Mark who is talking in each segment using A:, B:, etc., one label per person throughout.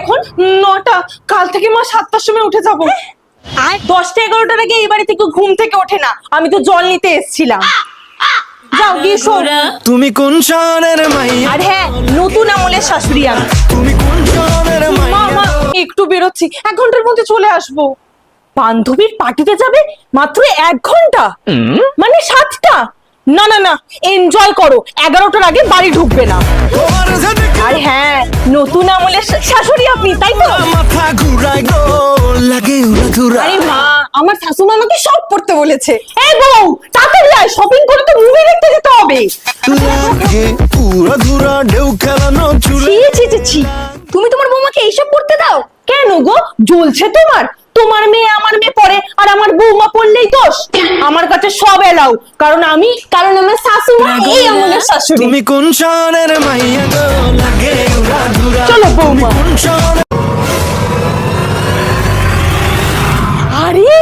A: এখন? 9টা। কাল থেকে মা 7টার সময় উঠে যাবো। আর 10টা 11টার আগে এই বাড়ি থেকে ঘুম থেকে ওঠে না। আমি তো জল নিতে এসেছিলাম। যাও গিয়ে শো।
B: তুমি কোন শহরের মাইয়া?
A: আর হ্যাঁ, নতুন আমলের শাশুড়ি আমি।
B: তুমি কোন শহরের মাইয়া?
A: মা একটু বেরোচ্ছি, 1 ঘন্টার মধ্যে চলে আসবো। বান্ধবীর পার্টিতে যাবে মাত্র 1 ঘন্টা, মানে 7টা? না না না, এনজয় করো। 11টার আগে বাড়ি ঢুকবে না।
B: তোমার সাথে
A: আর হ্যাঁ, নতুন আমলের শাশুড়ি আপনি, তাই তো?
B: মাথা ঘুরায় গো, লাগে উড়াধুরা।
A: আরে মা, আমার শাশুমা আমাকে সব করতে বলেছে। এই বউ, তাড়াতাড়ি আয়, শপিং করে তো মুভি দেখতে যেতে হবে।
B: লাগে উড়াধুরা, ঢেউ খেলানো চুলে।
A: ছি ছি ছি ছি, তুমি তোমার বৌমাকে এইসব করতে দাও কেন গো? জ্বলছে তোমার? তোমার মেয়ে আমার মেয়ে পড়ে, আর আমার বৌমা পড়লেই দোষ? আমার কাছে সব এলাও, কারণ আমার শাশুমা এই আমলের শাশুড়ি।
B: তুমি কোন শহরের মাইয়া গো, লাগে উড়াধুরা।
A: চলো বৌমা।
B: কোন শহরের?
A: আরে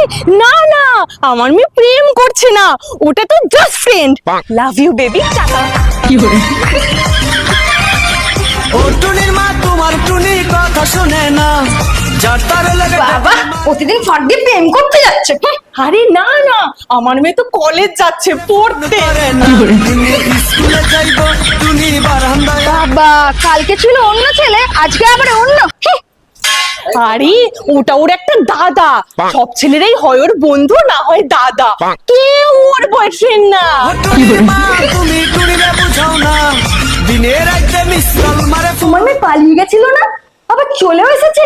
A: না না, আমার মেয়ে প্রেম করছে না, ওটা তো just friend. Love you baby, tata. কি হলো?
B: ও টুনির মা তোমার টুনি কথা শুনে না, যার তার লাগে
A: বাবা প্রতিদিন ফাঁক দিয়ে প্রেম করতে যাচ্ছে। আরে না না, আমার মেয়ে তো কলেজ যাচ্ছে পড়তে।
B: স্কুলে যাইবো টুনি বারান্দায়।
C: বাবা, কালকে ছিল অন্য ছেলে, আজকে আবার অন্য।
A: আরে ওটা ওর একটা দাদা। সব ছেলেরাই হয় ওর বন্ধু, না হয় দাদা। কেউ ওর বয়ফ্রেন্ড না।
B: ও টুনির মা তুমি টুনিরে বুঝাও না, দিনে রাইতে মিস কল মারে।
C: তোমার মেয়ে পালিয়ে গেছিল না, আবার চলেও এসেছে।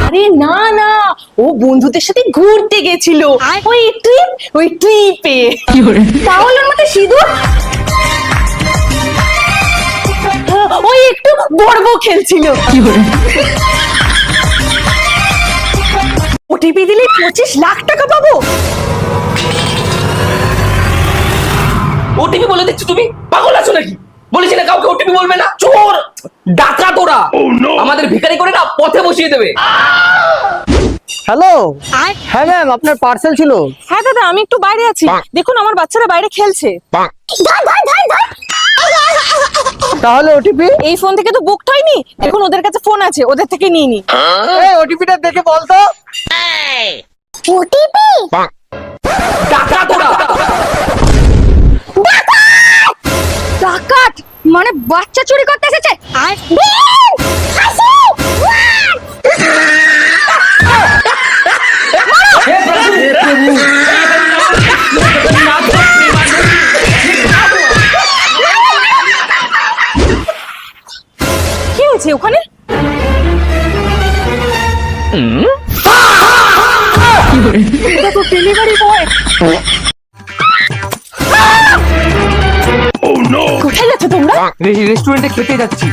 A: আরে না না, ও বন্ধুদের সাথে ঘুরতে গেছিল। ওই ট্রিপে।
C: তাহলে ওর মধ্যে সিঁদুর।
A: ওই একটু বর্ব খেলছিল। ওটিপি দিলে 25 লাখ টাকা পাবো।
D: ওটিপি বলে দিচ্ছ তুমি? পাগল আছো নাকি? বলেছি না কাউকে ওটিপি বলবে না। চোর ডাকাত ওরা, আমাদের ভিখারি করে না পথে বসিয়ে দেবে।
E: হ্যালো, হ্যাঁ ম্যাম, আপনার পার্সেল ছিল।
A: হ্যাঁ দাদা, আমি একটু বাইরে আছি। দেখুন আমার বাচ্চারা বাইরে খেলছে।
E: তাহলে ওটিপি?
A: এই ফোন থেকে তো বুকড হয়নি। দেখুন ওদের কাছে ফোন আছে, ওদের থেকে নিয়ে নি।
E: এই ওটিপিটা দেখে বলতো।
C: ওটিপি?
D: ডাকাত ওরা।
C: ডাকাত মানে বাচ্চা চুরি করতে এসেছে। আর
A: কি হয়েছে ওখানে? এটা তো ডেলিভারি বয়। কোথায় যাচ্ছ তোমরা?
D: রেস্টুরেন্টে খেতে যাচ্ছি।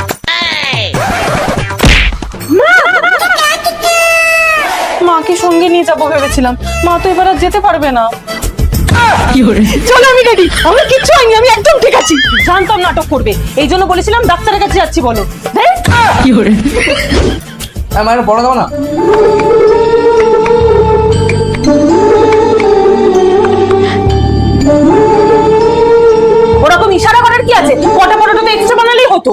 A: মাকে সঙ্গে নিয়ে যাবো ভেবেছিলাম, মা তো এবার আর যেতে পারবে না। চলো আমি রেডি, আমি কিচ্ছু হয়নি, আমি একদম ঠিক আছি। জানতাম নাটক করবে, এই জন্য বলেছিলাম ডাক্তারের কাছে যাচ্ছি। বলো
D: আমার বড় দাও না।
A: ওরকম ইশারা করার কি আছে? কটা পরোটা তো এক্সট্রা বানালেই হতো।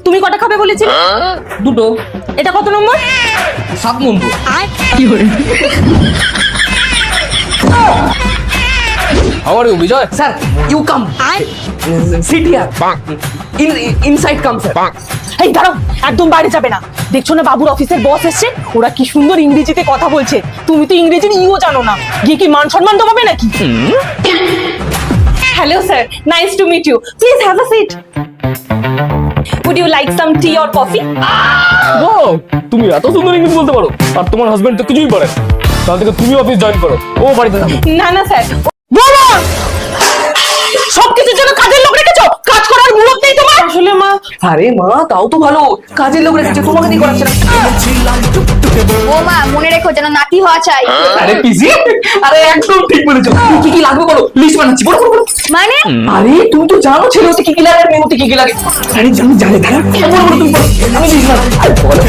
A: তুমি কটা খাবে বলেছিলে?
D: দুটো।
A: এটা কত নম্বর?
D: 7 নম্বর। How are you, Vijay? Sir, you come. Sit here. Inside come, sir.
A: এই দাঁড়াও, একদম বাইরে যাবে না। দেখছো না বাবুর অফিসের বস এসছে, ওরা কি সুন্দর ইংরেজিতে কথা বলছে। তুমি তো ইংরেজির ইও জানো না, গিয়ে কি মান সম্মান দেবে নাকি? Hello sir, nice to meet you, please have a seat. Would you like some tea or coffee?
D: Wow, তুমি এত সুন্দর ইংলিশ বলতে পারো, আর তোমার হাজবেন্ড তো কিছুই পারে। তাহলে থেকে তুমি অফিস জয়েন করো, ও বাড়িতে থাকো।
A: না না স্যার। বাবা, সবকিছুর জন্য কাজের লোক রেখেছো, কাজ করার মুরত নেই তোমার? আসলে মা।
D: আরে মা, তাও তো ভালো, কাজের লোক রেখেছে, তোমাকে দিয়ে করাচ্ছে না।
C: ও মা, মনে রেখো যেন নাতি হওয়া চাই।
D: আরে পিসি, আরে একদম ঠিক বলেছো। কি কি লাগবে বলো, লিস্ট বানাচ্ছি। বলো বলো।
C: মানে
D: আরে তুমি তো জানো ছেলে হতে কি কি লাগে আর মেয়ে হতে কি কি লাগে। আরে জানি জানি, দাঁড়া বলো বলো তুমি বলো, আমি লিস্ট বানাচ্ছি। আরে বলো।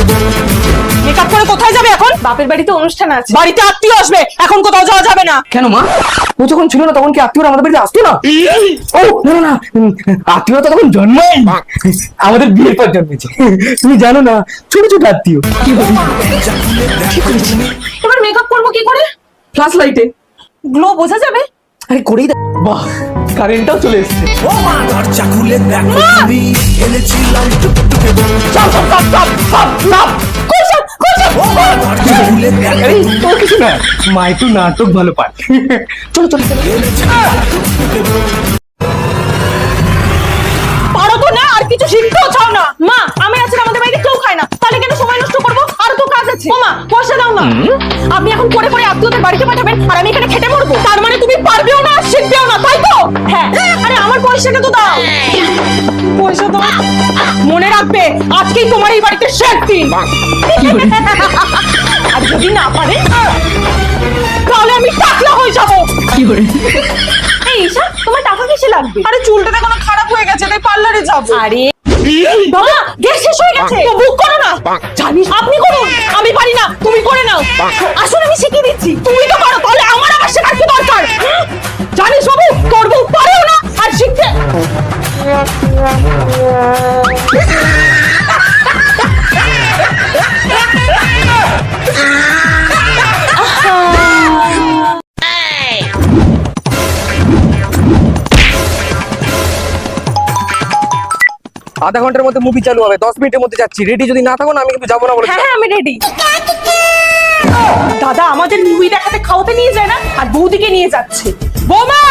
A: মেকআপ করে কোথায় যাবে এখন? বাপের বাড়িতে অনুষ্ঠান আছে। বাড়িতে আত্মীয় আসবে, এখন কোথাও যাওয়া যাবে না।
D: কেন মা, ও যখন ছিল না তখন কি আত্মীয়রা আমাদের বাড়িতে আসতো না? ও না না না, আত্মীয়রা তো তখন জন্মায়। আমাদের বিয়ের পর জন্মেছে। তুমি জানো না, ছোট ছোট আত্মীয়। কি বলি?
A: এবার মেকআপ করবো কি করে?
D: ফ্ল্যাশ লাইটে
A: গ্লো বোঝা যাবে?
D: আরে করেই দে। বাহ, কারেন্টটাও চলে এসেছে।
B: ও মা দরজা খুলে দেখো তুমি এনেছিলাম টুকটুকে বউ।
D: চাপ চাপ চাপ চাপ চাপ চাপ।
B: ও মা দরজা খুলে দেখো
D: আরে তোর কিছু না, মা একটু নাটক ভালো পায়। চলো চলো চলো।
A: পারো তো না, আর কিছু শিখতেও চাও না। মা, আমি আছি, আমাদের বাড়িতে কেউ খায় না, তাহলে কেন সময় নষ্ট করবো? আর তো কাজ আছে। ও মা, পয়সা দাও না। আপনি এখন করে করে আত্মীয়দের বাড়িতে পাঠাবেন আর আমি এখানে খেটে মরবো? তার মানে তুমি পারবেও না আর শিখবেও না, তাই তো? হ্যাঁ। আরে আমার পয়সাটা তো দাও। পয়সা দাও। মনে রাখবে, আজকেই তোমার এই বাড়িতে শেষ দিন। আর যদি না পারে তাহলে আমি টাকলা হয়ে যাবো। কি করে? এই ঈশা, তোমার টাকা কিসে লাগবে? আরে চুলটা কোনো খারাপ হয়ে গেছে, তাই পার্লারে যাব। আরে বাবা, গ্যাস শেষ হয়ে গেছে, তো বুক করো না। জানিস, আপনি করুন, আমি পারি না, তুমি করে নাও। আসলে আমি শিখিয়ে দিচ্ছি, তুমি তো পারো, তাহলে আমার আবার শেখার কি দরকার? জানিস বাবু, তোর বউ পারেও না আর শিখতে।
D: আধা ঘন্টার মধ্যে মুভি চালু হবে, 10 মিনিটের মধ্যে যাচ্ছি। রেডি যদি না থাকো না, আমি কিন্তু যাবো না বলে।
A: হ্যাঁ হ্যাঁ, আমি রেডি। দাদা আমাদের মুভি দেখাতে খাওয়াতে নিয়ে যায় না, আর বৌদিকে নিয়ে যাচ্ছে। বৌমা,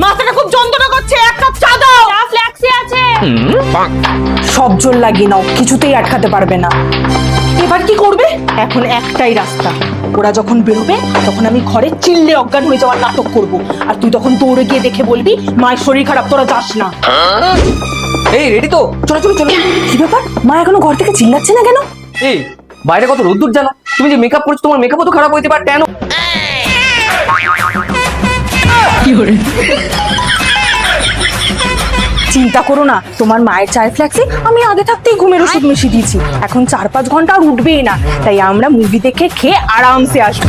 A: মাথাটা খুব যন্ত্রণা করছে, এক কাপ চা দাও। চা ফ্ল্যাক্সি আছে। সব জোর লাগিয়ে নাও, কিছুতেই আটকাতে পারবে না। এবার কি করবে? এখন একটাই রাস্তা, ওরা যখন বেরোবে তখন আমি ঘরে চিল্লে অজ্ঞান হয়ে যাওয়ার নাটক করব, আর তুই তখন দৌড়ে গিয়ে দেখে বলবি মায়ের শরীর খারাপ, তোরা যাস না।
D: এই রেডি তো? চলো চলো চলো।
A: কি ব্যাপার, মা এখনো ঘর থেকে চিল্লাচ্ছে না কেন?
D: এই বাইরে কত রোদ্দুর জানো? তুমি যে মেকআপ করছো, তোমার মেকআপও তো খারাপ হইতে পারে। কেন? কি করে?
A: চিন্তা করো না, তোমার মায়ের চায়ের ফ্ল্যাক্সে আমি আগে থাকতেই ঘুমের ওষুধ মিশিয়ে দিয়েছি। এখন 4-5 ঘন্টা আর উঠবেই না, তাই আমরা মুভি দেখে খেয়ে আরামসে আসবো।